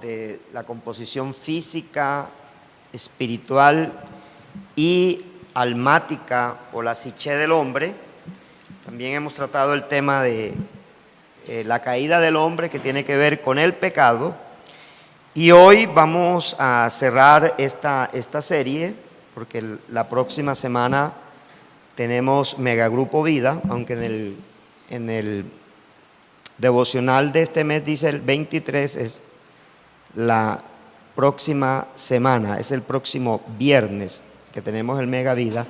de la composición física, espiritual y almática o la psique del hombre. También hemos tratado el tema de la caída del hombre, que tiene que ver con el pecado. Y hoy vamos a cerrar esta serie, porque la próxima semana tenemos Megagrupo Vida, aunque en el devocional de este mes dice el 23, es la próxima semana, es el próximo viernes que tenemos el Mega Vida.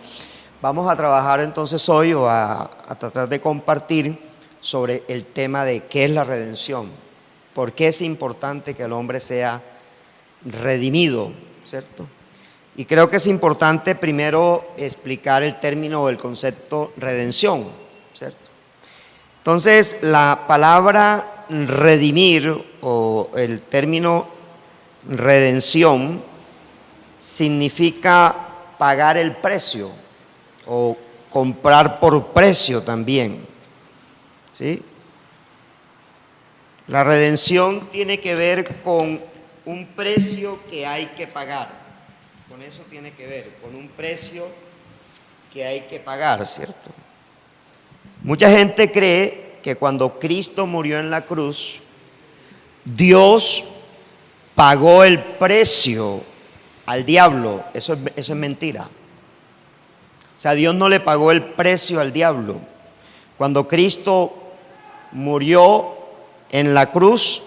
Vamos a trabajar entonces hoy o a tratar de compartir sobre el tema de qué es la redención, por qué es importante que el hombre sea redimido, ¿cierto? Y creo que es importante primero explicar el término o el concepto redención, ¿cierto? Entonces, la palabra redimir o el término redención significa pagar el precio o comprar por precio también, ¿sí? La redención tiene que ver con un precio que hay que pagar, con eso tiene que ver, con un precio que hay que pagar, ¿cierto? Mucha gente cree que cuando Cristo murió en la cruz, Dios pagó el precio al diablo. Eso es mentira. O sea, Dios no le pagó el precio al diablo. Cuando Cristo murió en la cruz,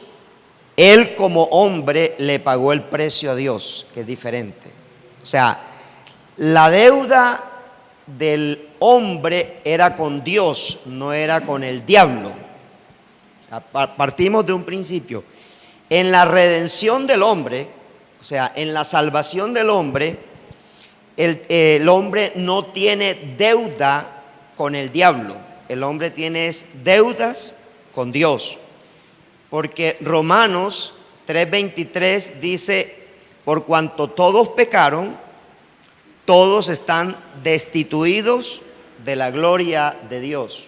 Él como hombre le pagó el precio a Dios, que es diferente. O sea, la deuda del hombre era con Dios, no era con el diablo. O sea, partimos de un principio. En la redención del hombre, o sea, en la salvación del hombre, el hombre no tiene deuda con el diablo. El hombre tiene deudas con Dios. Porque Romanos 3:23 dice, por cuanto todos pecaron, todos están destituidos de la gloria de Dios.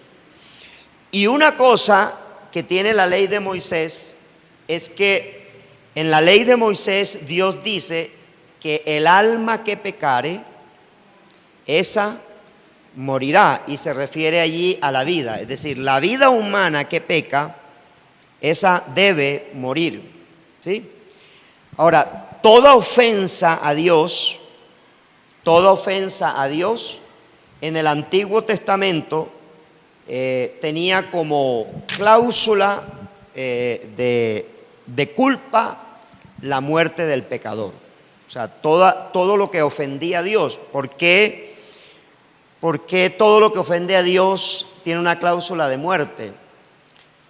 Y una cosa que tiene la ley de Moisés es que en la ley de Moisés Dios dice que el alma que pecare, esa morirá, y se refiere allí a la vida. Es decir, la vida humana que peca, esa debe morir, ¿sí? Ahora, toda ofensa a Dios en el Antiguo Testamento tenía como cláusula de culpa la muerte del pecador. O sea, todo lo que ofendía a Dios. ¿Por qué todo lo que ofende a Dios tiene una cláusula de muerte?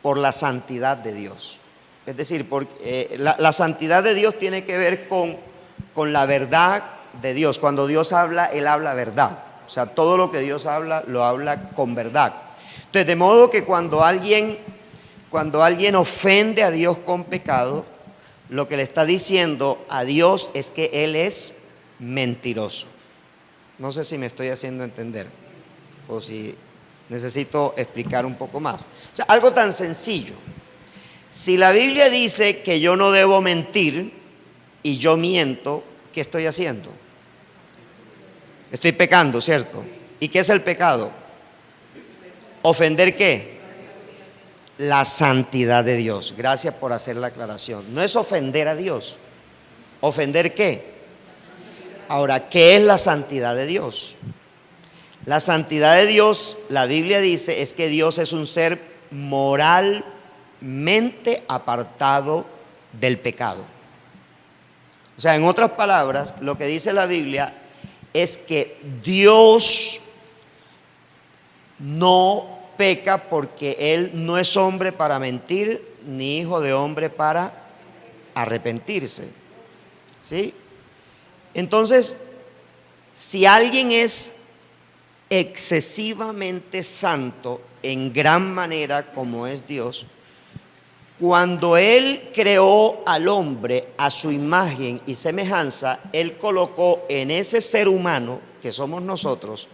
Por la santidad de Dios. Es decir, la santidad de Dios tiene que ver con la verdad de Dios. Cuando Dios habla, Él habla verdad. O sea, todo lo que Dios habla, lo habla con verdad. Entonces, de modo que cuando alguien ofende a Dios con pecado, lo que le está diciendo a Dios es que Él es mentiroso. No sé si me estoy haciendo entender o si necesito explicar un poco más. O sea, algo tan sencillo. Si la Biblia dice que yo no debo mentir y yo miento, ¿qué estoy haciendo? Estoy pecando, ¿cierto? ¿Y qué es el pecado? ¿Ofender qué? La santidad de Dios. Gracias por hacer la aclaración. No es ofender a Dios. ¿Ofender qué? Ahora, ¿qué es la santidad de Dios? La santidad de Dios, la Biblia dice, es que Dios es un ser moralmente apartado del pecado. O sea, en otras palabras, lo que dice la Biblia es que Dios no peca porque Él no es hombre para mentir, ni hijo de hombre para arrepentirse, ¿sí? Entonces, si alguien es excesivamente santo en gran manera como es Dios, cuando Él creó al hombre a su imagen y semejanza, Él colocó en ese ser humano que somos nosotros,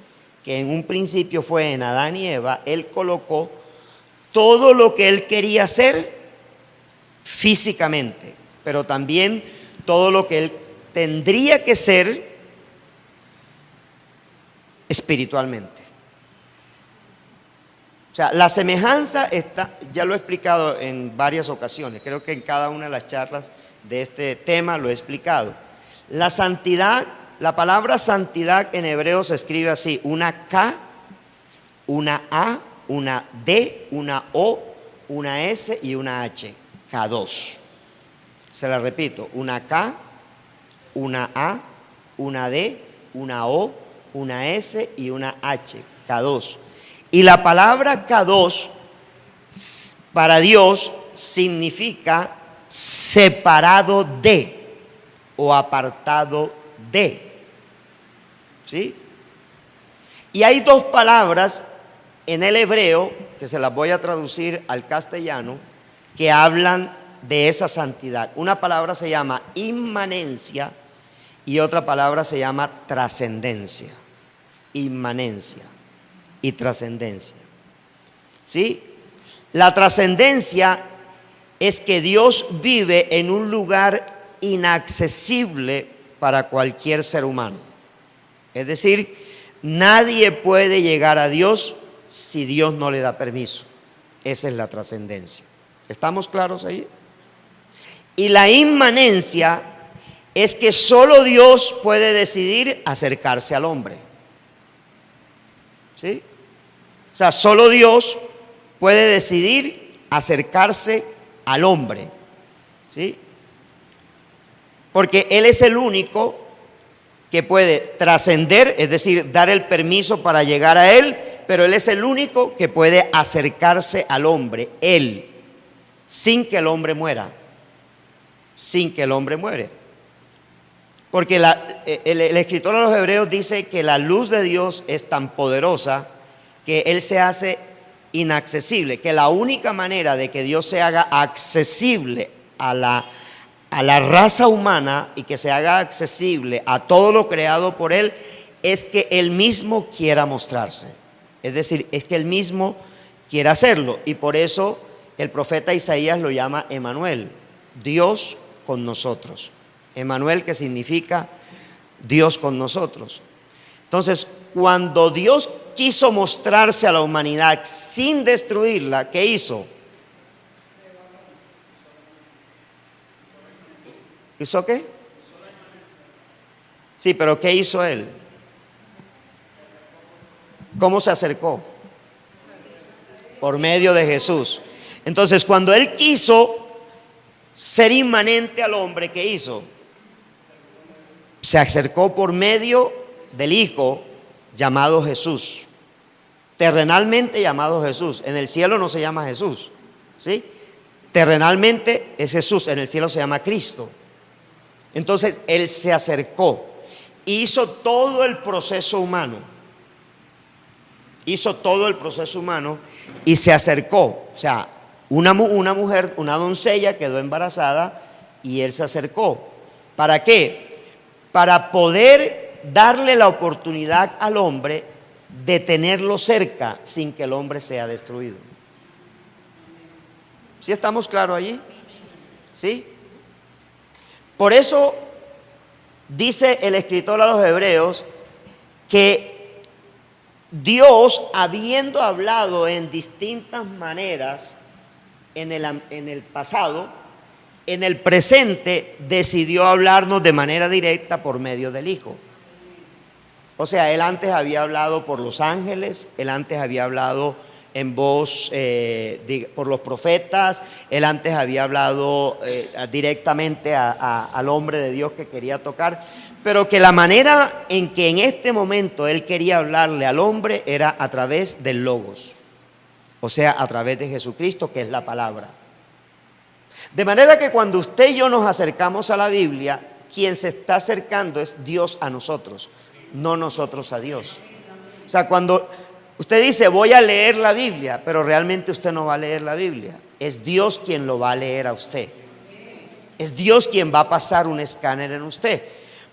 que en un principio fue en Adán y Eva, Él colocó todo lo que Él quería hacer físicamente. pero también todo lo que Él tendría que ser espiritualmente. O sea, la semejanza está, ya lo he explicado en varias ocasiones, creo que en cada una de las charlas de este tema lo he explicado. La santidad, la palabra santidad en hebreo se escribe así: una K, una A, una D, una O, una S y una H. K2. Se la repito: una K, una A, una D, una O, una S y una H. K2. Y la palabra K2 para Dios significa separado de o apartado de. ¿Sí? Y hay dos palabras en el hebreo, que se las voy a traducir al castellano, que hablan de esa santidad. Una palabra se llama inmanencia y otra palabra se llama trascendencia. Inmanencia y trascendencia. ¿Sí? La trascendencia es que Dios vive en un lugar inaccesible para cualquier ser humano. Es decir, nadie puede llegar a Dios si Dios no le da permiso. Esa es la trascendencia. ¿Estamos claros ahí? Y la inmanencia es que solo Dios puede decidir acercarse al hombre. ¿Sí? O sea, solo Dios puede decidir acercarse al hombre. ¿Sí? Porque Él es el único que puede trascender, es decir, dar el permiso para llegar a Él, pero Él es el único que puede acercarse al hombre, Él, sin que el hombre muera, sin que el hombre muere. Porque el escritor de los Hebreos dice que la luz de Dios es tan poderosa que Él se hace inaccesible, que la única manera de que Dios se haga accesible a la raza humana y que se haga accesible a todo lo creado por Él es que Él mismo quiera mostrarse. Es decir, es que Él mismo quiera hacerlo. Y por eso el profeta Isaías lo llama Emmanuel, Dios con nosotros. Emmanuel, que significa Dios con nosotros. Entonces, cuando Dios quiso mostrarse a la humanidad sin destruirla, ¿qué hizo? ¿Hizo qué? Sí, pero ¿qué hizo Él? ¿Cómo se acercó? Por medio de Jesús. Entonces, cuando Él quiso ser inmanente al hombre, ¿qué hizo? Se acercó por medio del Hijo llamado Jesús, terrenalmente llamado Jesús. En el cielo no se llama Jesús, ¿sí? Terrenalmente es Jesús, en el cielo se llama Cristo. Entonces Él se acercó, hizo todo el proceso humano, y se acercó. O sea, una mujer, una doncella quedó embarazada y Él se acercó. ¿Para qué? Para poder darle la oportunidad al hombre de tenerlo cerca sin que el hombre sea destruido. ¿Sí estamos claros allí? ¿Sí? Por eso dice el escritor a los Hebreos que Dios, habiendo hablado en distintas maneras en el pasado, en el presente decidió hablarnos de manera directa por medio del Hijo. O sea, Él antes había hablado por los ángeles, Él antes había hablado en voz por los profetas, Él antes había hablado directamente al hombre de Dios que quería tocar, pero que la manera en que en este momento Él quería hablarle al hombre era a través del Logos, o sea, a través de Jesucristo, que es la palabra. De manera que cuando usted y yo nos acercamos a la Biblia, quien se está acercando es Dios a nosotros, no nosotros a Dios. O sea, cuando usted dice voy a leer la Biblia, pero realmente usted no va a leer la Biblia, es Dios quien lo va a leer a usted. Es Dios quien va a pasar un escáner en usted.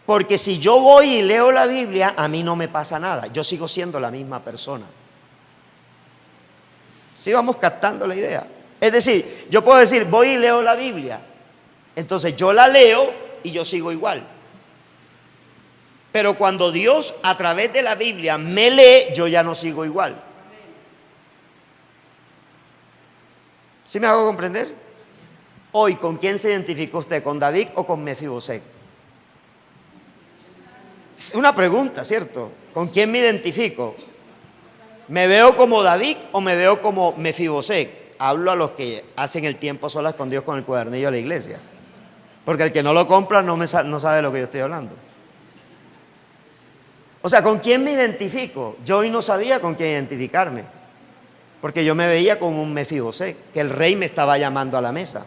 Porque si yo voy y leo la Biblia, a mí no me pasa nada, yo sigo siendo la misma persona. ¿Sí vamos captando la idea? Es decir, yo puedo decir, voy y leo la Biblia, Entonces yo la leo y yo sigo igual. Pero cuando Dios a través de la Biblia me lee, yo ya no sigo igual. ¿Sí me hago comprender? Hoy, ¿con quién se identifica usted? ¿Con David o con Mefiboset? Es una pregunta, ¿cierto? ¿Con quién me identifico? ¿Me veo como David o me veo como Mefiboset? Hablo a los que hacen el tiempo solas con Dios con el cuadernillo de la iglesia. Porque el que no lo compra no sabe de lo que yo estoy hablando. O sea, ¿con quién me identifico? Yo hoy no sabía con quién identificarme. Porque yo me veía como un Mefiboset, que el rey me estaba llamando a la mesa.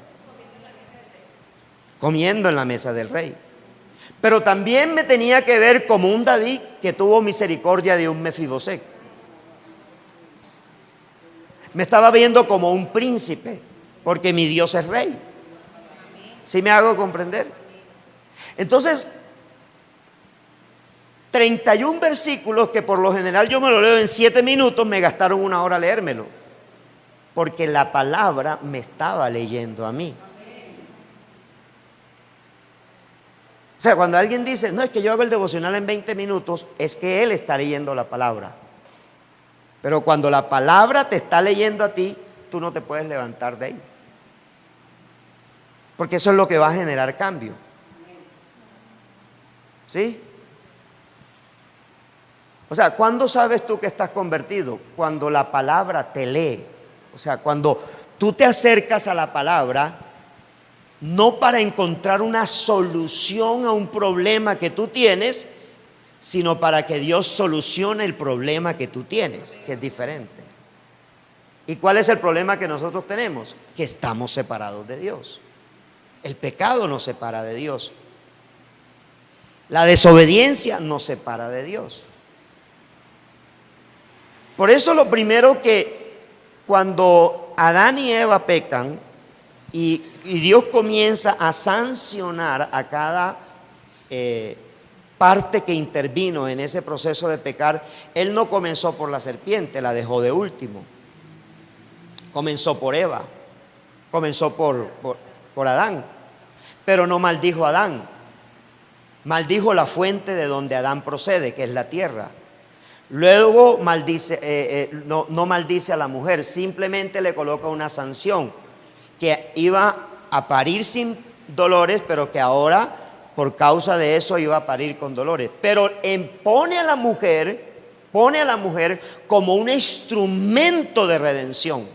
Comiendo en la mesa del rey. Pero también me tenía que ver como un David que tuvo misericordia de un Mefiboset. Me estaba viendo como un príncipe, porque mi Dios es rey. ¿Sí me hago comprender? Entonces, 31 versículos que por lo general yo me lo leo en 7 minutos, me gastaron 1 hora leérmelo. Porque la palabra me estaba leyendo a mí. O sea, cuando alguien dice, no, es que yo hago el devocional en 20 minutos, es que él está leyendo la palabra. Pero cuando la palabra te está leyendo a ti, tú no te puedes levantar de ahí. Porque eso es lo que va a generar cambio. ¿Sí? O sea, ¿cuándo sabes tú que estás convertido? Cuando la palabra te lee. O sea, cuando tú te acercas a la palabra, no para encontrar una solución a un problema que tú tienes, sino para que Dios solucione el problema que tú tienes, que es diferente. ¿Y cuál es el problema que nosotros tenemos? Que estamos separados de Dios. El pecado nos separa de Dios. La desobediencia nos separa de Dios. Por eso lo primero que cuando Adán y Eva pecan y Dios comienza a sancionar a cada parte que intervino en ese proceso de pecar, Él no comenzó por la serpiente, la dejó de último. Comenzó por Eva, comenzó por Adán, pero no maldijo a Adán, maldijo la fuente de donde Adán procede, que es la tierra. Luego maldice, no maldice a la mujer, simplemente le coloca una sanción, que iba a parir sin dolores, pero que ahora por causa de eso iba a parir con dolores. Pero pone a la mujer como un instrumento de redención,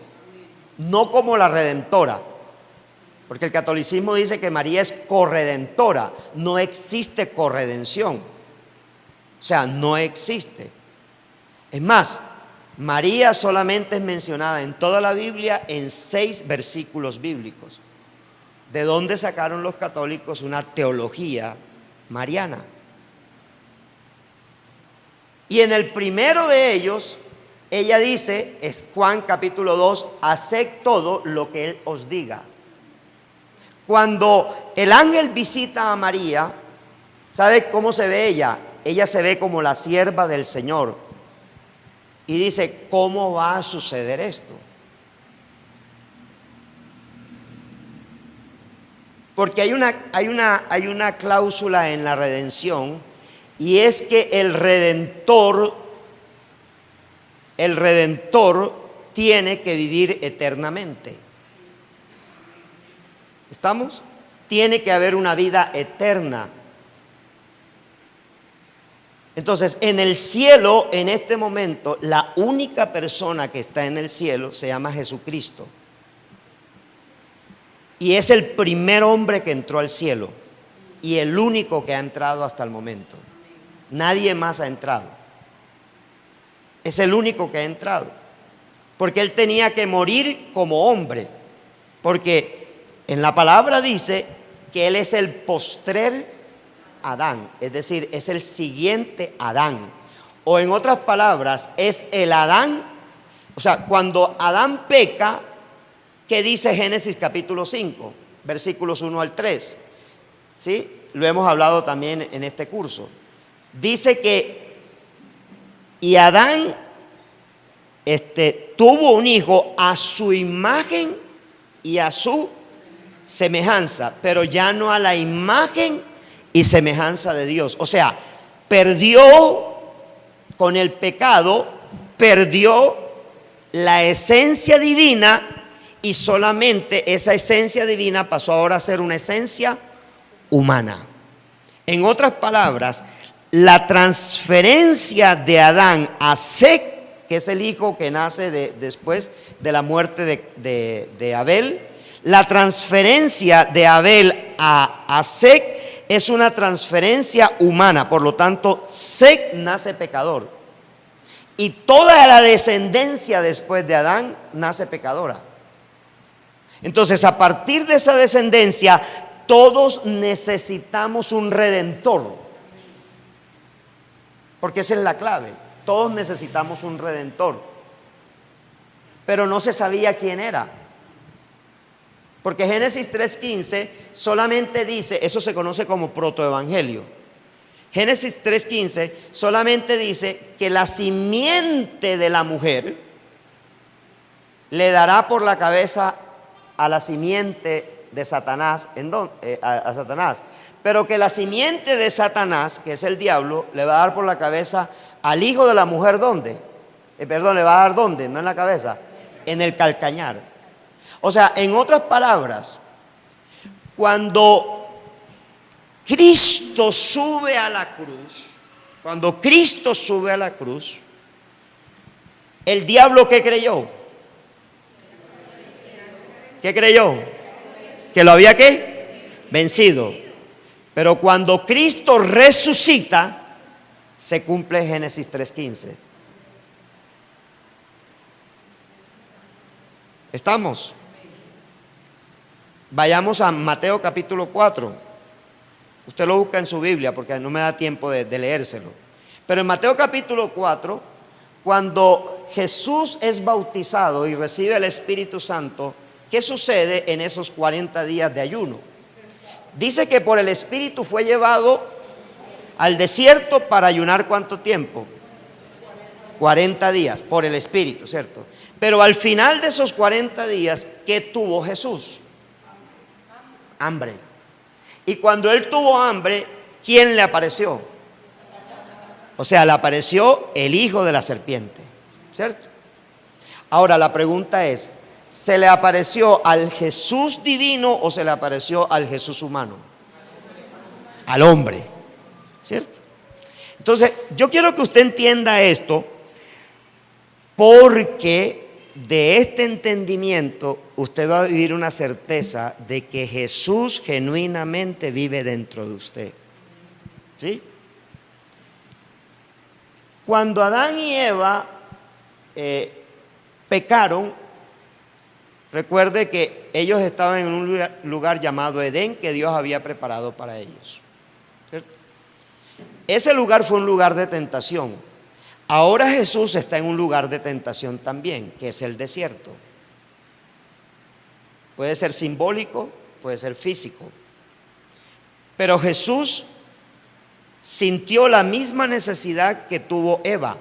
no como la redentora. Porque el catolicismo dice que María es corredentora, no existe corredención. O sea, no existe. Es más, María solamente es mencionada en toda la Biblia en 6 versículos bíblicos. ¿De dónde sacaron los católicos una teología mariana? Y en el primero de ellos, ella dice, es Juan capítulo 2, haced todo lo que Él os diga. Cuando el ángel visita a María, ¿sabe cómo se ve ella? Ella se ve como la sierva del Señor. Y dice, ¿cómo va a suceder esto? Porque hay una cláusula en la redención, y es que el redentor tiene que vivir eternamente. ¿Estamos? Tiene que haber una vida eterna. Entonces, en el cielo, en este momento, la única persona que está en el cielo se llama Jesucristo. Y es el primer hombre que entró al cielo y el único que ha entrado hasta el momento. Nadie más ha entrado. Es el único que ha entrado. Porque Él tenía que morir como hombre. Porque en la palabra dice que Él es el postrer Adán, es decir, es el siguiente Adán. O en otras palabras, es el Adán. O sea, cuando Adán peca, ¿qué dice Génesis capítulo 5, versículos 1 al 3? ¿Sí? Lo hemos hablado también en este curso. Dice que, y Adán tuvo un hijo a su imagen y a su semejanza, pero ya no a la imagen y semejanza de Dios. O sea, perdió con el pecado, perdió la esencia divina y solamente esa esencia divina pasó ahora a ser una esencia humana. En otras palabras, la transferencia de Adán a Seth, que es el hijo que nace después de la muerte de Abel, la transferencia de Abel a Seth es una transferencia humana. Por lo tanto, Seth nace pecador y toda la descendencia después de Adán nace pecadora. Entonces, a partir de esa descendencia, todos necesitamos un redentor, porque esa es la clave. Todos necesitamos un redentor, pero no se sabía quién era, porque Génesis 3:15 solamente dice, eso se conoce como protoevangelio. Génesis 3:15 solamente dice que la simiente de la mujer le dará por la cabeza a la simiente de Satanás, a Satanás, pero que la simiente de Satanás, que es el diablo, le va a dar por la cabeza al hijo de la mujer. ¿Dónde? Le va a dar ¿dónde? No en la cabeza, en el calcañar. O sea, en otras palabras, cuando Cristo sube a la cruz, el diablo ¿qué creyó? ¿Qué creyó? ¿Que lo había qué? Vencido. Pero cuando Cristo resucita, se cumple Génesis 3:15. ¿Estamos? Vayamos a Mateo capítulo 4. Usted lo busca en su Biblia porque no me da tiempo de leérselo. Pero en Mateo capítulo 4, cuando Jesús es bautizado y recibe el Espíritu Santo, ¿qué sucede en esos 40 días de ayuno? Dice que por el Espíritu fue llevado al desierto para ayunar ¿cuánto tiempo? 40 días, por el Espíritu, ¿cierto? Pero al final de esos 40 días, ¿qué tuvo Jesús? Hambre. Y cuando él tuvo hambre, ¿quién le apareció? O sea, le apareció el hijo de la serpiente, ¿cierto? Ahora la pregunta es, ¿se le apareció al Jesús divino o se le apareció al Jesús humano? Al hombre, ¿cierto? Entonces, yo quiero que usted entienda esto, porque de este entendimiento usted va a vivir una certeza de que Jesús genuinamente vive dentro de usted. ¿Sí? Cuando Adán y Eva pecaron, recuerde que ellos estaban en un lugar llamado Edén que Dios había preparado para ellos, ¿cierto? Ese lugar fue un lugar de tentación. Ahora Jesús está en un lugar de tentación también, que es el desierto. Puede ser simbólico, puede ser físico. Pero Jesús sintió la misma necesidad que tuvo Eva.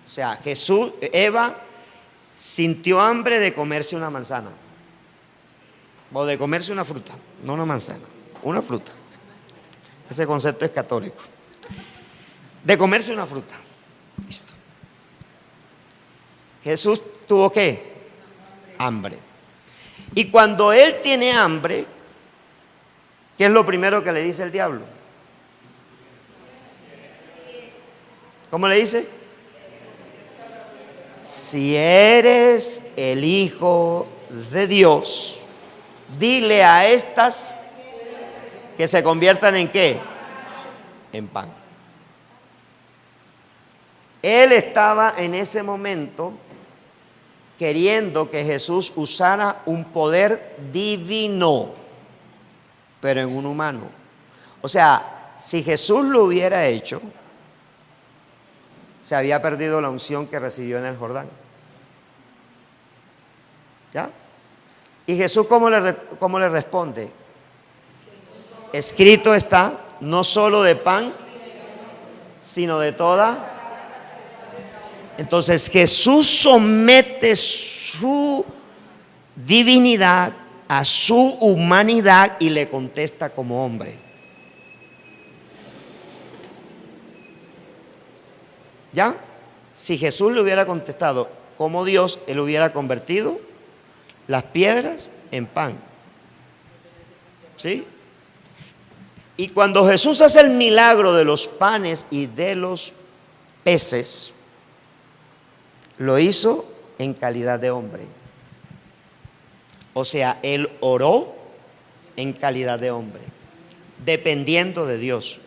O sea, Eva sintió hambre de comerse una manzana. O de comerse una fruta, no una manzana, una fruta. Ese concepto es católico. De comerse una fruta. Listo. Jesús tuvo ¿qué? Hambre. Y cuando él tiene hambre, ¿qué es lo primero que le dice el diablo? ¿Cómo le dice? Si eres el Hijo de Dios, dile a estas que se conviertan ¿en qué? En pan. Él estaba en ese momento queriendo que Jesús usara un poder divino, pero en un humano. O sea, si Jesús lo hubiera hecho, se había perdido la unción que recibió en el Jordán. ¿Ya? ¿Y Jesús cómo le responde? Escrito está, no solo de pan, sino de toda. Entonces Jesús somete su divinidad a su humanidad y le contesta como hombre. ¿Ya? Si Jesús le hubiera contestado como Dios, él hubiera convertido las piedras en pan. ¿Sí? Y cuando Jesús hace el milagro de los panes y de los peces, lo hizo en calidad de hombre. O sea, él oró en calidad de hombre, dependiendo de Dios.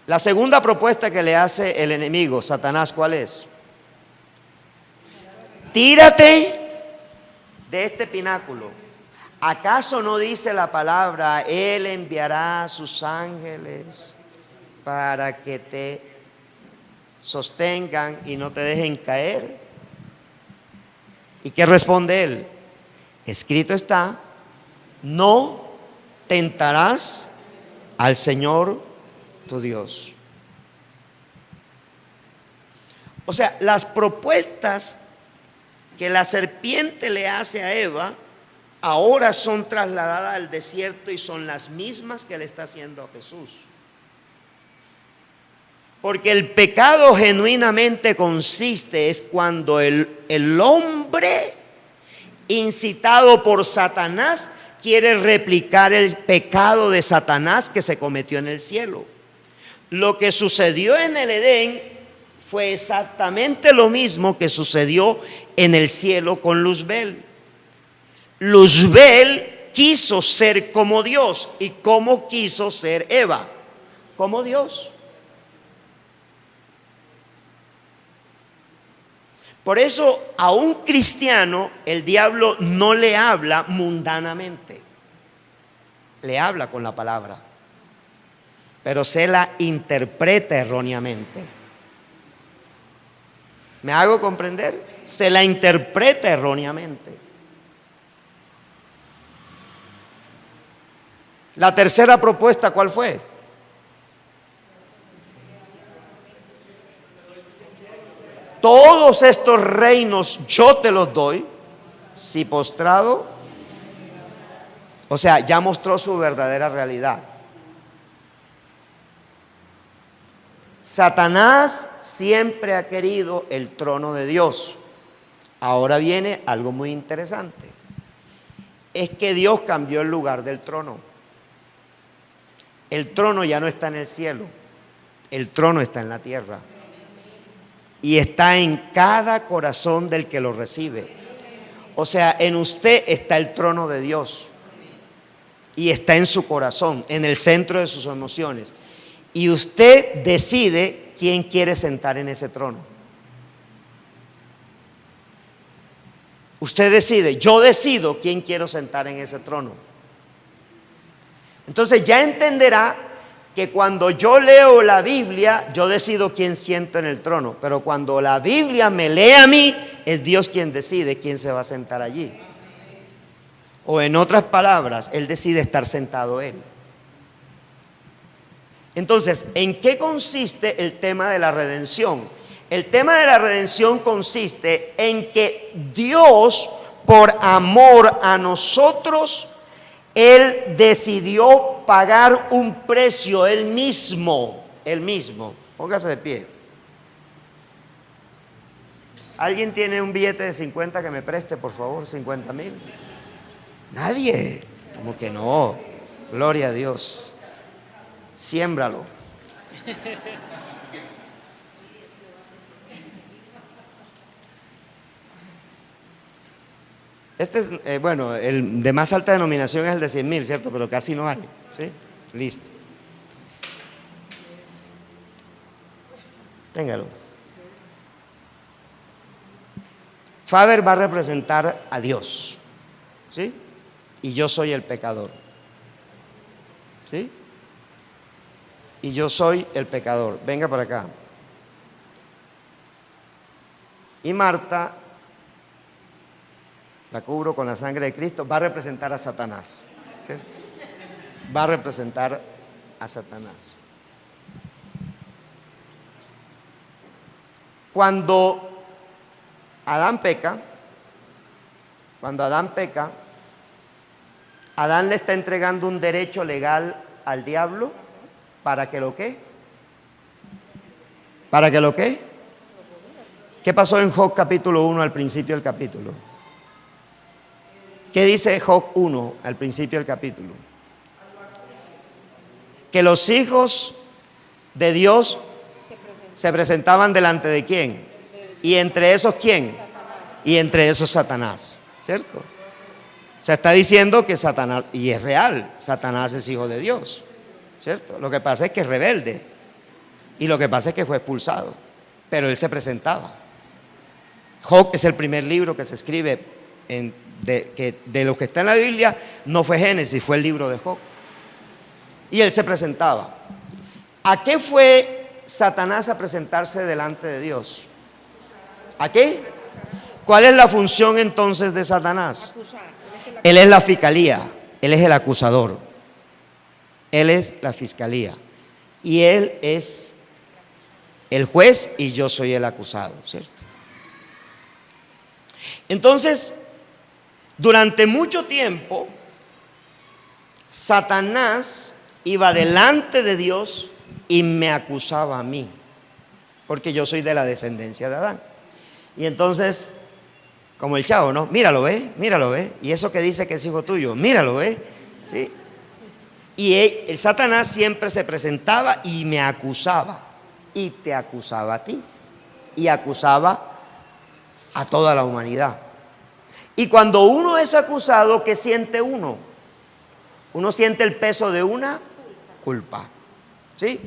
La segunda propuesta que le hace el enemigo, Satanás, ¿cuál es? Tírate de este pináculo. ¿Acaso no dice la palabra, Él enviará a sus ángeles para que te sostengan y no te dejen caer? ¿Y qué responde él? Escrito está, no tentarás al Señor tu Dios. O sea, las propuestas que la serpiente le hace a Eva ahora son trasladadas al desierto y son las mismas que le está haciendo a Jesús. Porque el pecado genuinamente consiste es cuando el hombre, incitado por Satanás, quiere replicar el pecado de Satanás que se cometió en el cielo. Lo que sucedió en el Edén fue exactamente lo mismo que sucedió en el cielo con Luzbel. Luzbel quiso ser como Dios. ¿Y cómo quiso ser Eva? Como Dios. Por eso a un cristiano el diablo no le habla mundanamente, le habla con la palabra, pero se la interpreta erróneamente. ¿Me hago comprender? Se la interpreta erróneamente. La tercera propuesta, ¿cuál fue? Todos estos reinos yo te los doy si postrado, o sea, ya mostró su verdadera realidad. Satanás siempre ha querido el trono de Dios. Ahora viene algo muy interesante. Es que Dios cambió el lugar del trono. El trono ya no está en el cielo, el trono está en la tierra. Y está en cada corazón del que lo recibe. O sea, en usted está el trono de Dios. Y está en su corazón, en el centro de sus emociones. Y usted decide quién quiere sentar en ese trono. Usted decide, yo decido quién quiero sentar en ese trono. Entonces ya entenderá que cuando yo leo la Biblia, yo decido quién siento en el trono. Pero cuando la Biblia me lee a mí, es Dios quien decide quién se va a sentar allí. O en otras palabras, Él decide estar sentado Él. Entonces, ¿en qué consiste el tema de la redención? El tema de la redención consiste en que Dios, por amor a nosotros, Él decidió pagar un precio, Él mismo. Póngase de pie. ¿Alguien tiene un billete de 50 que me preste, por favor? 50,000. Nadie. ¿Cómo que no? Gloria a Dios. Siémbralo. Este es, bueno, el de más alta denominación es el de 100,000, ¿cierto? Pero casi no hay, ¿sí? Listo. Téngalo. Faber va a representar a Dios, ¿sí? Y yo soy el pecador, ¿sí? Y yo soy el pecador. Venga para acá. Y Marta, la cubro con la sangre de Cristo, va a representar a Satanás, ¿cierto? Va a representar a Satanás. Cuando Adán peca, Cuando Adán peca, Adán le está entregando un derecho legal al diablo para que lo qué. ¿Para que lo qué? ¿Qué pasó en Job capítulo 1 al principio del capítulo? ¿Qué dice Job 1 al principio del capítulo? Que los hijos de Dios se presentaban delante de quién. Y entre esos quién. Y entre esos Satanás, ¿cierto? O sea, está diciendo que Satanás, y es real, Satanás es hijo de Dios, ¿cierto? Lo que pasa es que es rebelde. Y lo que pasa es que fue expulsado. Pero él se presentaba. Job es el primer libro que se escribe de lo que está en la Biblia. No fue Génesis, fue el libro de Job. Y él se presentaba. ¿A qué fue Satanás a presentarse delante de Dios? ¿A qué? ¿Cuál es la función entonces de Satanás? Él es la fiscalía, él es el acusador. Él es la fiscalía. Y él es el juez y yo soy el acusado, ¿cierto? Entonces, durante mucho tiempo, Satanás iba delante de Dios y me acusaba a mí, porque yo soy de la descendencia de Adán. Y entonces, como el chavo, ¿no? Míralo, ¿ve? Y eso que dice que es hijo tuyo, míralo, ¿ve? ¿Sí? Y el Satanás siempre se presentaba y me acusaba. Y te acusaba a ti. Y acusaba a toda la humanidad. Y cuando uno es acusado, ¿qué siente uno? Uno siente el peso de una culpa. ¿Sí?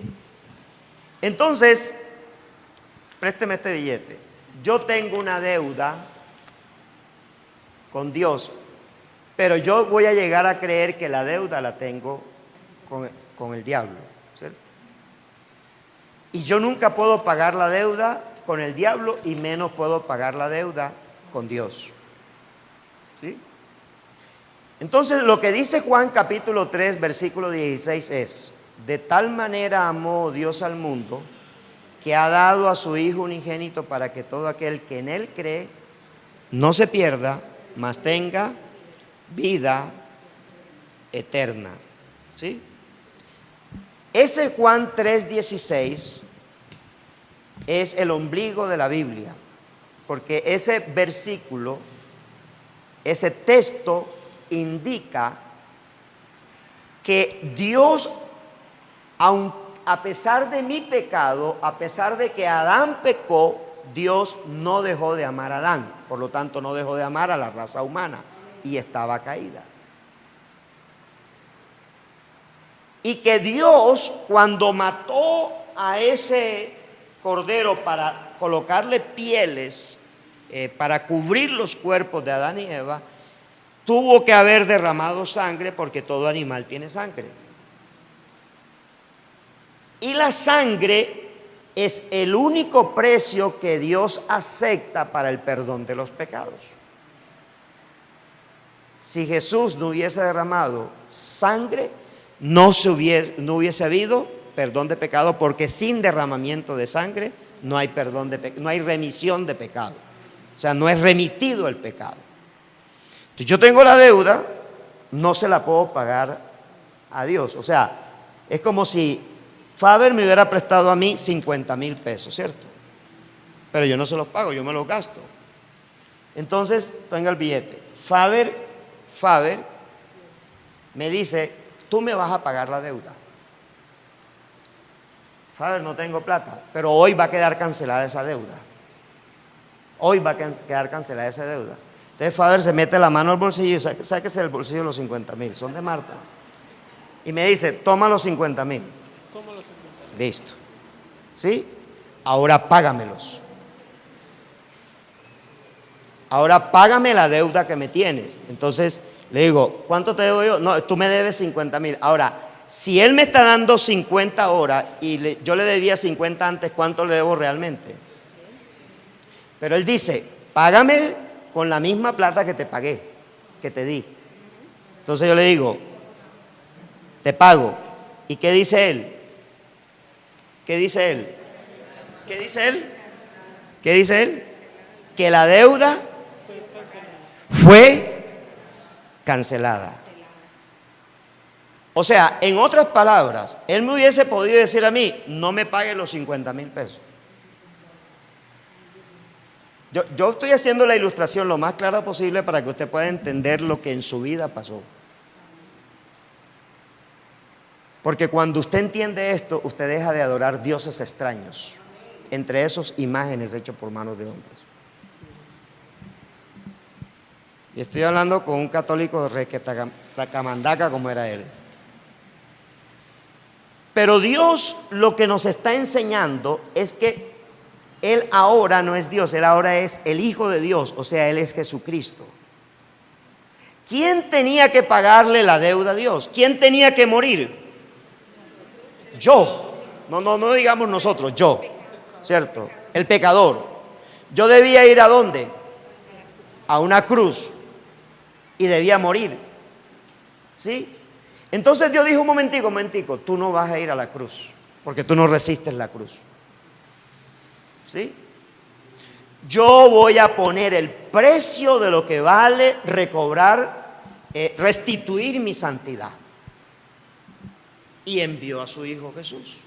Entonces, présteme este billete. Yo tengo una deuda con Dios, pero yo voy a llegar a creer que la deuda la tengo con el diablo, ¿cierto? Y yo nunca puedo pagar la deuda con el diablo y menos puedo pagar la deuda con Dios. ¿Sí? Entonces lo que dice Juan capítulo 3 versículo 16 es: de tal manera amó Dios al mundo que ha dado a su Hijo unigénito para que todo aquel que en Él cree no se pierda, mas tenga vida eterna. ¿Sí? Ese Juan 3:16 es el ombligo de la Biblia, porque ese versículo, ese texto indica que Dios, a pesar de mi pecado, a pesar de que Adán pecó, Dios no dejó de amar a Adán, por lo tanto no dejó de amar a la raza humana y estaba caída. Y que Dios, cuando mató a ese cordero para colocarle pieles, para cubrir los cuerpos de Adán y Eva, tuvo que haber derramado sangre, porque todo animal tiene sangre. Y la sangre es el único precio que Dios acepta para el perdón de los pecados. Si Jesús no hubiese derramado sangre, no hubiese habido perdón de pecado, porque sin derramamiento de sangre no hay perdón no hay remisión de pecado. O sea, no es remitido el pecado. Entonces, yo tengo la deuda, no se la puedo pagar a Dios. O sea, es como si Faber me hubiera prestado a mí 50,000 pesos, ¿cierto? Pero yo no se los pago, yo me los gasto. Entonces, tenga el billete. Faber me dice: tú me vas a pagar la deuda. Faber, no tengo plata, pero hoy va a quedar cancelada esa deuda. Hoy va a quedar cancelada esa deuda. Entonces Faber se mete la mano al bolsillo y sáquese del bolsillo los 50,000, son de Marta. Y me dice: toma los 50,000. Listo. ¿Sí? Ahora págamelos. Ahora págame la deuda que me tienes. Entonces le digo: ¿cuánto te debo yo? No, tú me debes 50,000. Ahora, si él me está dando 50 ahora y yo le debía 50 antes, ¿cuánto le debo realmente? Pero él dice: págame con la misma plata que te pagué, que te di. Entonces yo le digo: te pago. ¿Y qué dice él? ¿Qué dice él? ¿Qué dice él? ¿Qué dice él? Que la deuda fue cancelada. O sea, en otras palabras, él me hubiese podido decir a mí, no me pague los 50,000 pesos. Yo estoy haciendo la ilustración lo más clara posible para que usted pueda entender lo que en su vida pasó. Porque cuando usted entiende esto, usted deja de adorar dioses extraños, entre esos imágenes hechas por manos de hombres. Y estoy hablando con un católico requetacamandaca como era él. Pero Dios lo que nos está enseñando es que Él ahora no es Dios, Él ahora es el Hijo de Dios, o sea, Él es Jesucristo. ¿Quién tenía que pagarle la deuda a Dios? ¿Quién tenía que morir? Yo. No digamos nosotros, yo. ¿Cierto? El pecador. Yo debía ir ¿a dónde? A una cruz. Y debía morir. ¿Sí? Entonces Dios dijo, un momentico, tú no vas a ir a la cruz, porque tú no resistes la cruz. ¿Sí? Yo voy a poner el precio de lo que vale recobrar, restituir mi santidad. Y envió a su Hijo Jesús.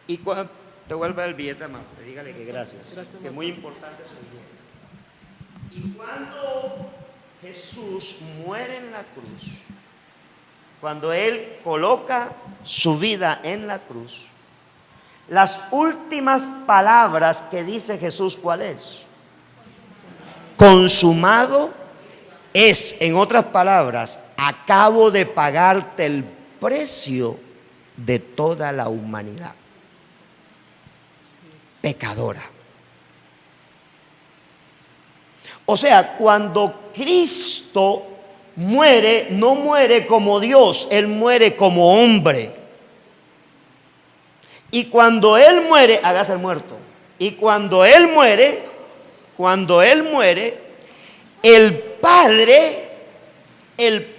Y cuando devuelva el billete, amado, dígale que gracias, que es muy importante su billete. Y cuando Jesús muere en la cruz, cuando Él coloca su vida en la cruz, las últimas palabras que dice Jesús, ¿cuál es? Consumado es. En otras palabras, acabo de pagarte el precio de toda la humanidad pecadora. O sea, cuando Cristo muere, no muere como Dios, Él muere como hombre. Y cuando Él muere, hágase el muerto. Y cuando Él muere, el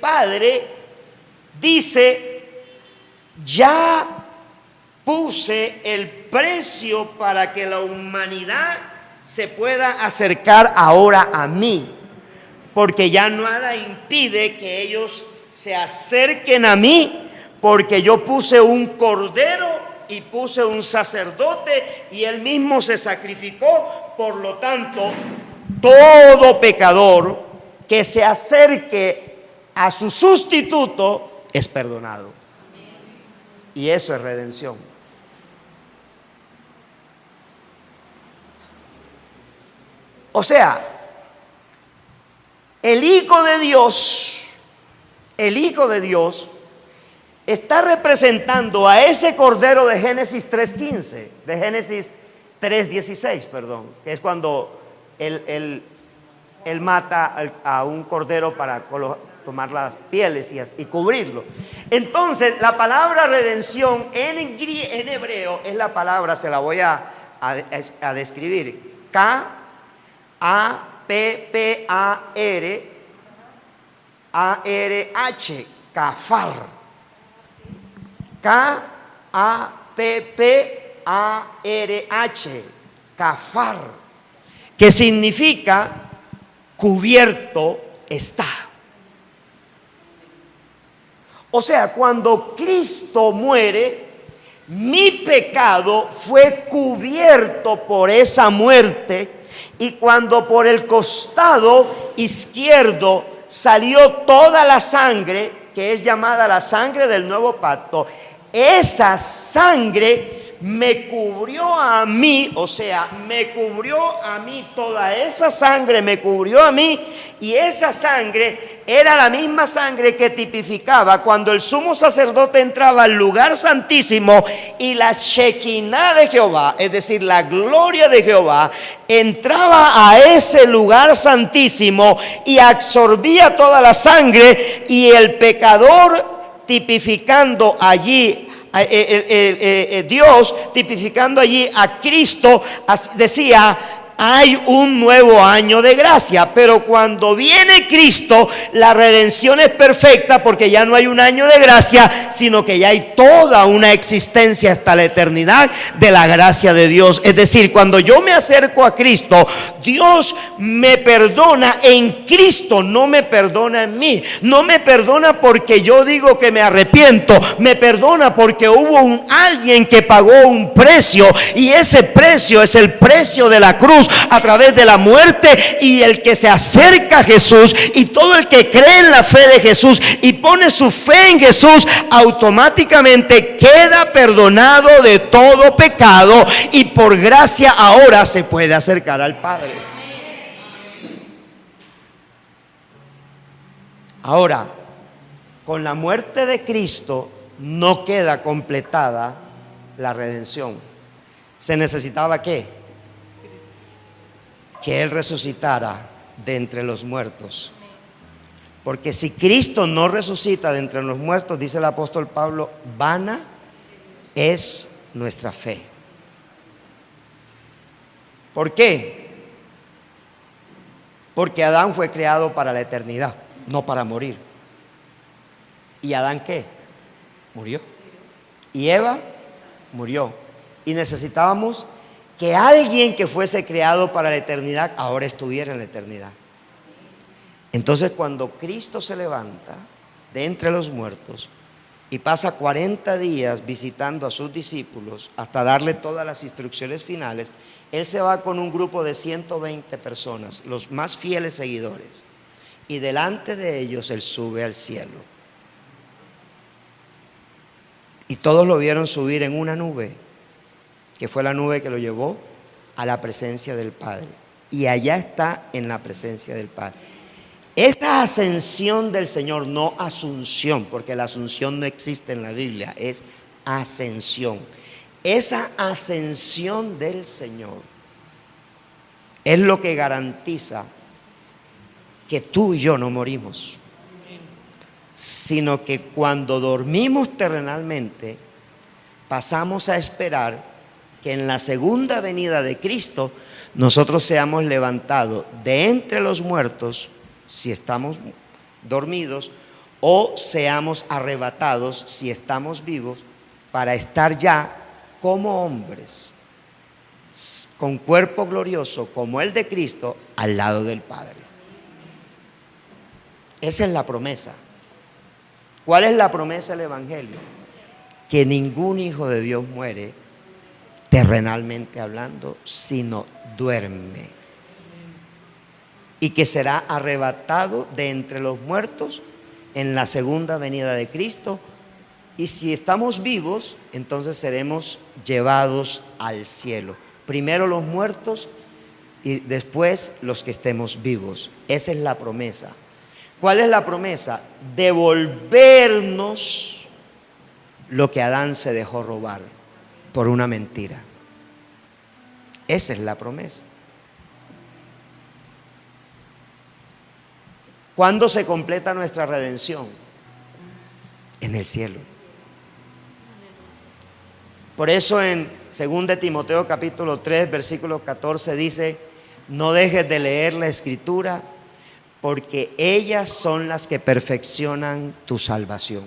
Padre dice, ya puse el precio para que la humanidad se pueda acercar ahora a mí. Porque ya nada impide que ellos se acerquen a mí, porque yo puse un cordero y puse un sacerdote y Él mismo se sacrificó. Por lo tanto, todo pecador que se acerque a su sustituto es perdonado. Y eso es redención. O sea, el Hijo de Dios está representando a ese cordero de Génesis 3:15, de Génesis 3:16, perdón, que es cuando él mata a un cordero para tomar las pieles y cubrirlo. Entonces, la palabra redención en hebreo es la palabra, se la voy a describir, K-A-P-P-A-R-H, kafar. K-A-P-P-A-R-H, kafar, que significa cubierto está. O sea, cuando Cristo muere, mi pecado fue cubierto por esa muerte. Y cuando por el costado izquierdo salió toda la sangre, que es llamada la sangre del nuevo pacto, esa sangre me cubrió a mí, o sea, me cubrió a mí, toda esa sangre me cubrió a mí, y esa sangre era la misma sangre que tipificaba cuando el sumo sacerdote entraba al lugar santísimo y la Shekinah de Jehová, es decir, la gloria de Jehová, entraba a ese lugar santísimo y absorbía toda la sangre, y el pecador tipificando allí Dios, tipificando allí a Cristo, decía, hay un nuevo año de gracia. Pero cuando viene Cristo, la redención es perfecta, porque ya no hay un año de gracia, sino que ya hay toda una existencia hasta la eternidad de la gracia de Dios. Es decir, cuando yo me acerco a Cristo, Dios me perdona en Cristo, no me perdona en mí. No me perdona porque yo digo que me arrepiento, me perdona porque hubo alguien que pagó un precio, y ese precio es el precio de la cruz a través de la muerte. Y el que se acerca a Jesús, y todo el que cree en la fe de Jesús y pone su fe en Jesús, automáticamente queda perdonado de todo pecado, y por gracia ahora se puede acercar al Padre. Ahora, con la muerte de Cristo no queda completada la redención. Se necesitaba ¿qué? Que Él resucitara de entre los muertos. Porque si Cristo no resucita de entre los muertos, dice el apóstol Pablo, vana es nuestra fe. ¿Por qué? Porque Adán fue creado para la eternidad, no para morir. ¿Y Adán qué? Murió. Y Eva murió. Y necesitábamos que alguien que fuese creado para la eternidad ahora estuviera en la eternidad. Entonces, cuando Cristo se levanta de entre los muertos y pasa 40 días visitando a sus discípulos hasta darle todas las instrucciones finales, Él se va con un grupo de 120 personas, los más fieles seguidores, y delante de ellos Él sube al cielo. Y todos lo vieron subir en una nube, que fue la nube que lo llevó a la presencia del Padre. Y allá está en la presencia del Padre. Esta ascensión del Señor, no asunción, porque la asunción no existe en la Biblia, es ascensión. Esa ascensión del Señor es lo que garantiza que tú y yo no morimos, sino que cuando dormimos terrenalmente, pasamos a esperar que en la segunda venida de Cristo nosotros seamos levantados de entre los muertos, si estamos dormidos, o seamos arrebatados si estamos vivos, para estar ya como hombres con cuerpo glorioso como el de Cristo al lado del Padre. Esa es la promesa. ¿Cuál es la promesa del Evangelio? Que ningún hijo de Dios muere terrenalmente hablando, sino duerme, y que será arrebatado de entre los muertos en la segunda venida de Cristo. Y si estamos vivos, entonces seremos llevados al cielo. Primero los muertos y después los que estemos vivos. Esa es la promesa. ¿Cuál es la promesa? Devolvernos lo que Adán se dejó robar por una mentira. Esa es la promesa. ¿Cuándo se completa nuestra redención? En el cielo. Por eso en 2 Timoteo capítulo 3 versículo 14 dice: no dejes de leer la Escritura, porque ellas son las que perfeccionan tu salvación.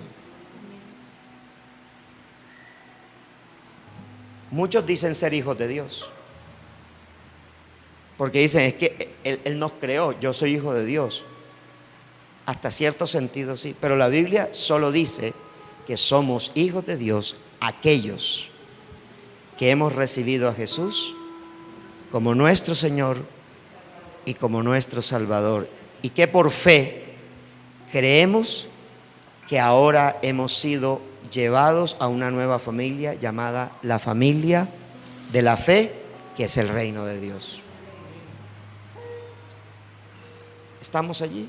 Muchos dicen ser hijos de Dios, porque dicen, es que Él nos creó, yo soy hijo de Dios. Hasta cierto sentido sí, pero la Biblia solo dice que somos hijos de Dios aquellos que hemos recibido a Jesús como nuestro Señor y como nuestro Salvador, y que por fe creemos que ahora hemos sido llevados a una nueva familia llamada la familia de la fe, que es el reino de Dios. ¿Estamos allí?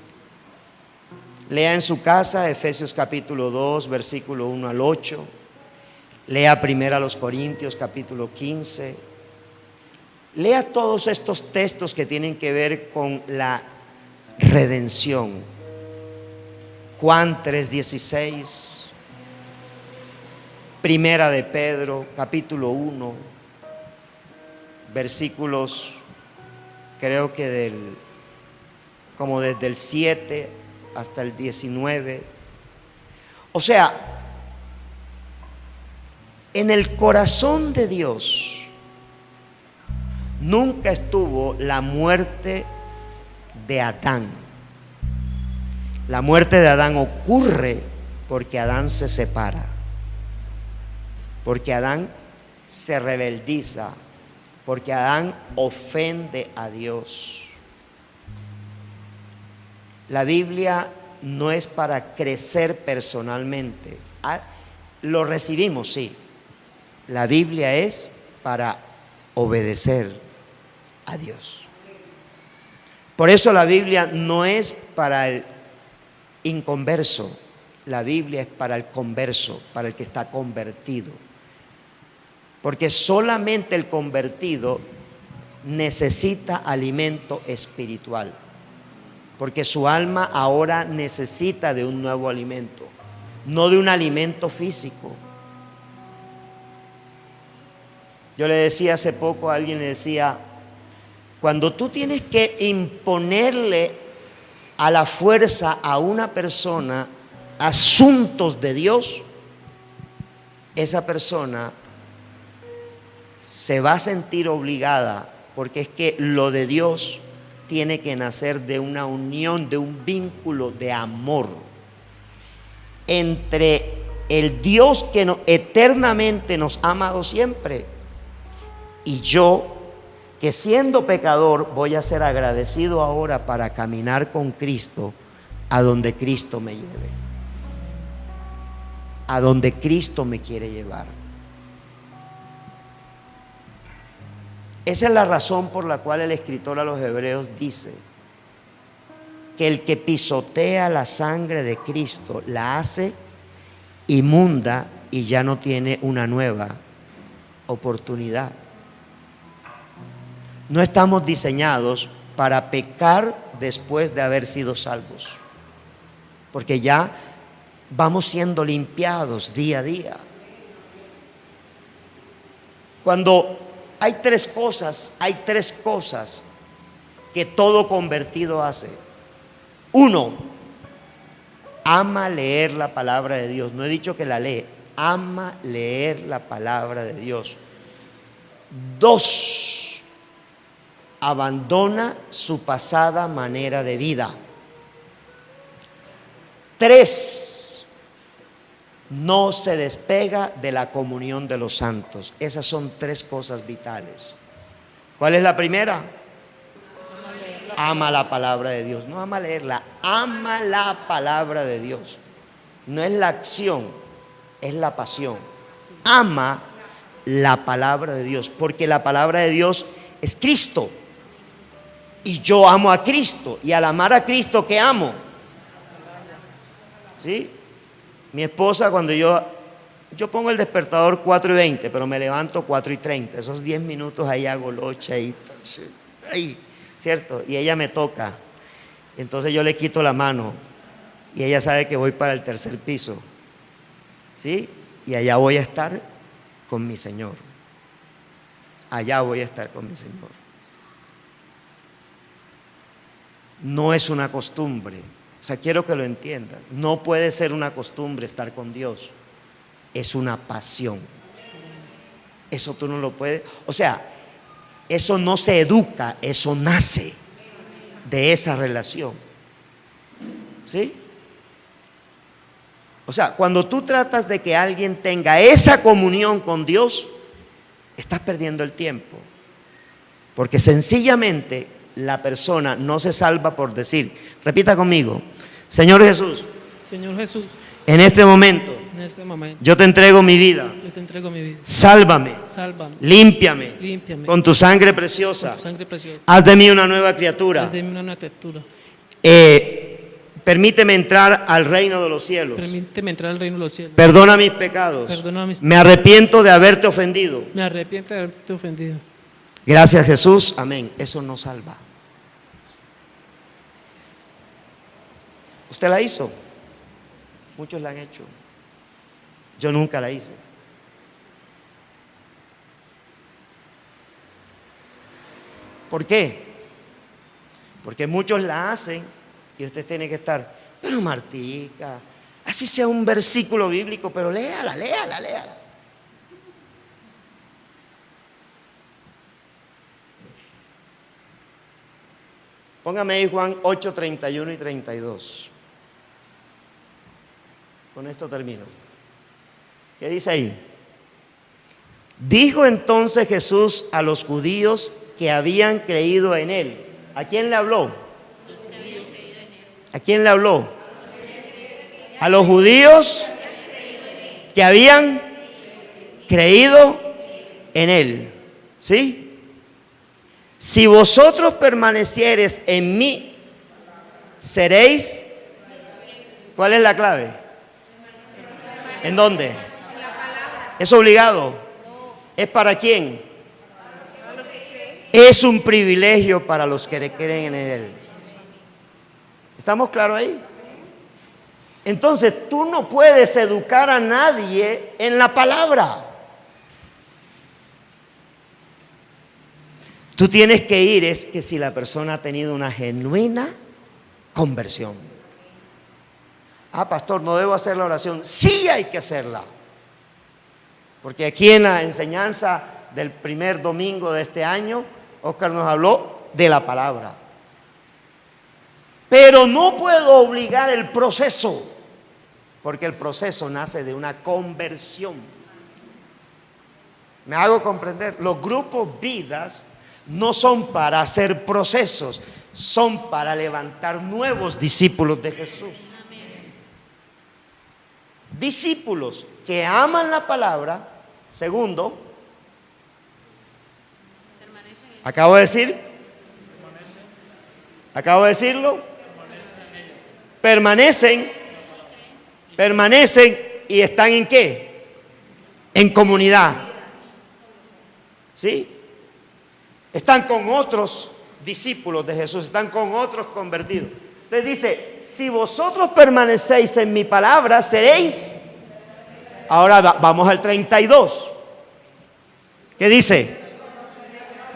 Lea en su casa Efesios capítulo 2 versículo 1 al 8. Lea primero a los Corintios capítulo 15. Lea todos estos textos que tienen que ver con la redención. Juan 3:16, Primera de Pedro capítulo 1 versículos creo que como desde el 7 hasta el 19. O sea, en el corazón de Dios nunca estuvo la muerte de Adán. La muerte de Adán ocurre porque Adán se separa, porque Adán se rebeldiza, porque Adán ofende a Dios. La Biblia no es para crecer personalmente. Lo recibimos, sí. La Biblia es para obedecer a Dios. Por eso la Biblia no es para el inconverso. La Biblia es para el converso, para el que está convertido. Porque solamente el convertido necesita alimento espiritual. Porque su alma ahora necesita de un nuevo alimento, no de un alimento físico. Yo le decía hace poco a alguien, le decía, cuando tú tienes que imponerle a la fuerza a una persona asuntos de Dios, esa persona se va a sentir obligada, porque es que lo de Dios tiene que nacer de una unión, de un vínculo de amor entre el Dios que eternamente nos ha amado siempre y yo, que siendo pecador voy a ser agradecido ahora para caminar con Cristo a donde Cristo me lleve, a donde Cristo me quiere llevar. Esa es la razón por la cual el escritor a los Hebreos dice que el que pisotea la sangre de Cristo la hace inmunda y ya no tiene una nueva oportunidad. No estamos diseñados para pecar después de haber sido salvos, porque ya vamos siendo limpiados día a día. Cuando hay tres cosas que todo convertido hace. Uno, ama leer la palabra de Dios. No he dicho que la lee, ama leer la palabra de Dios. Dos, abandona su pasada manera de vida. Tres, no se despega de la comunión de los santos. Esas son tres cosas vitales. ¿Cuál es la primera? Ama la palabra de Dios. No ama leerla, ama la palabra de Dios. No es la acción, es la pasión. Ama la palabra de Dios, porque la palabra de Dios es Cristo. Y yo amo a Cristo, y al amar a Cristo, ¿qué amo? ¿Sí? Mi esposa, cuando yo pongo el despertador 4:20, pero me levanto 4:30, esos 10 minutos ahí hago locha y ahí, ¿cierto? Y ella me toca, entonces yo le quito la mano y ella sabe que voy para el tercer piso, ¿sí? Y allá voy a estar con mi Señor. Allá voy a estar con mi Señor. No es una costumbre. O sea, quiero que lo entiendas. No puede ser una costumbre estar con Dios. Es una pasión. Eso tú no lo puedes. O sea, eso no se educa, eso nace de esa relación. ¿Sí? O sea, cuando tú tratas de que alguien tenga esa comunión con Dios, estás perdiendo el tiempo. Porque sencillamente la persona no se salva por decir, repita conmigo, Señor Jesús, en este momento, yo te entrego mi vida, sálvame, límpiame, con tu sangre preciosa, haz de mí una nueva criatura, permíteme entrar al reino de los cielos, perdona mis pecados, me arrepiento de haberte ofendido. Gracias, Jesús, amén. Eso no salva. ¿Usted la hizo? Muchos la han hecho. Yo nunca la hice. ¿Por qué? Porque muchos la hacen y usted tiene que estar, pero Martica, así sea un versículo bíblico, pero léala. Póngame ahí Juan 8, 31 y 32. Con esto termino. ¿Qué dice ahí? Dijo entonces Jesús a los judíos que habían creído en él. ¿A quién le habló? ¿A quién le habló? A los judíos que habían creído en él. ¿Sí? Si vosotros permaneciereis en mí, seréis. ¿Cuál es la clave? ¿En dónde? ¿Es obligado? ¿Es para quién? Es un privilegio para los que creen en él. ¿Estamos claros ahí? Entonces tú no puedes educar a nadie en la palabra. Tú tienes que ir, es que si la persona ha tenido una genuina conversión. Ah, pastor, no debo hacer la oración. Sí hay que hacerla. Porque aquí en la enseñanza del primer domingo de este año, Oscar nos habló de la palabra. Pero no puedo obligar el proceso, porque el proceso nace de una conversión. ¿Me hago comprender? Los grupos vidas no son para hacer procesos, son para levantar nuevos discípulos de Jesús. Discípulos que aman la palabra. Segundo, acabo de decirlo, permanecen y están ¿en qué? En comunidad. ¿Sí? Están con otros discípulos de Jesús, están con otros convertidos. Entonces dice, si vosotros permanecéis en mi palabra, seréis. Ahora vamos al 32. ¿Qué dice?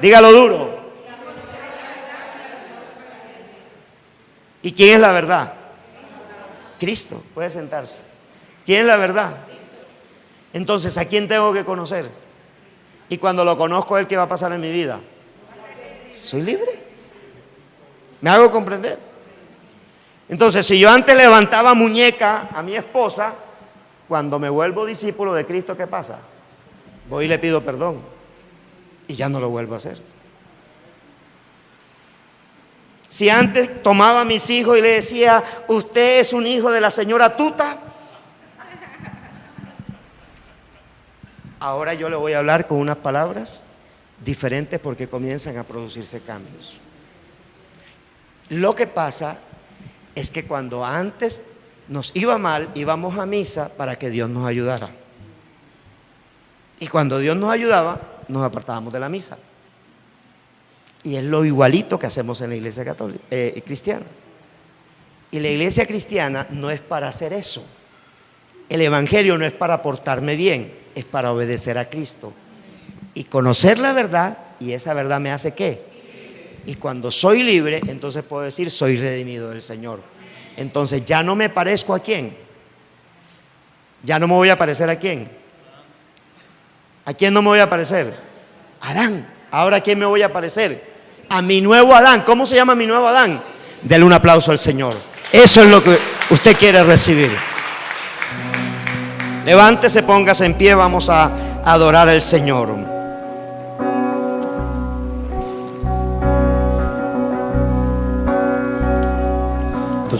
Dígalo duro. ¿Y quién es la verdad? Cristo. Puede sentarse. ¿Quién es la verdad? Entonces, ¿a quién tengo que conocer? Y cuando lo conozco, ¿qué va a pasar en mi vida? ¿Soy libre? ¿Me hago comprender? Entonces, si yo antes levantaba muñeca a mi esposa, cuando me vuelvo discípulo de Cristo, ¿qué pasa? Voy y le pido perdón y ya no lo vuelvo a hacer. Si antes tomaba a mis hijos y le decía, usted es un hijo de la señora Tuta, ahora yo le voy a hablar con unas palabras diferentes porque comienzan a producirse cambios. Lo que pasa es que cuando antes nos iba mal, íbamos a misa para que Dios nos ayudara. Y cuando Dios nos ayudaba, nos apartábamos de la misa. Y es lo igualito que hacemos en la iglesia católica, cristiana. Y la iglesia cristiana no es para hacer eso. El evangelio no es para portarme bien, es para obedecer a Cristo. Y conocer la verdad, y esa verdad me hace ¿qué? Y cuando soy libre, entonces puedo decir, soy redimido del Señor. Entonces ya no me parezco a quién. Ya no me voy a parecer a quién. ¿A quién no me voy a parecer? Adán. Ahora ¿a quién me voy a parecer? A mi nuevo Adán. ¿Cómo se llama mi nuevo Adán? Dele un aplauso al Señor. Eso es lo que usted quiere recibir. Levántese, póngase en pie, vamos a adorar al Señor. Tu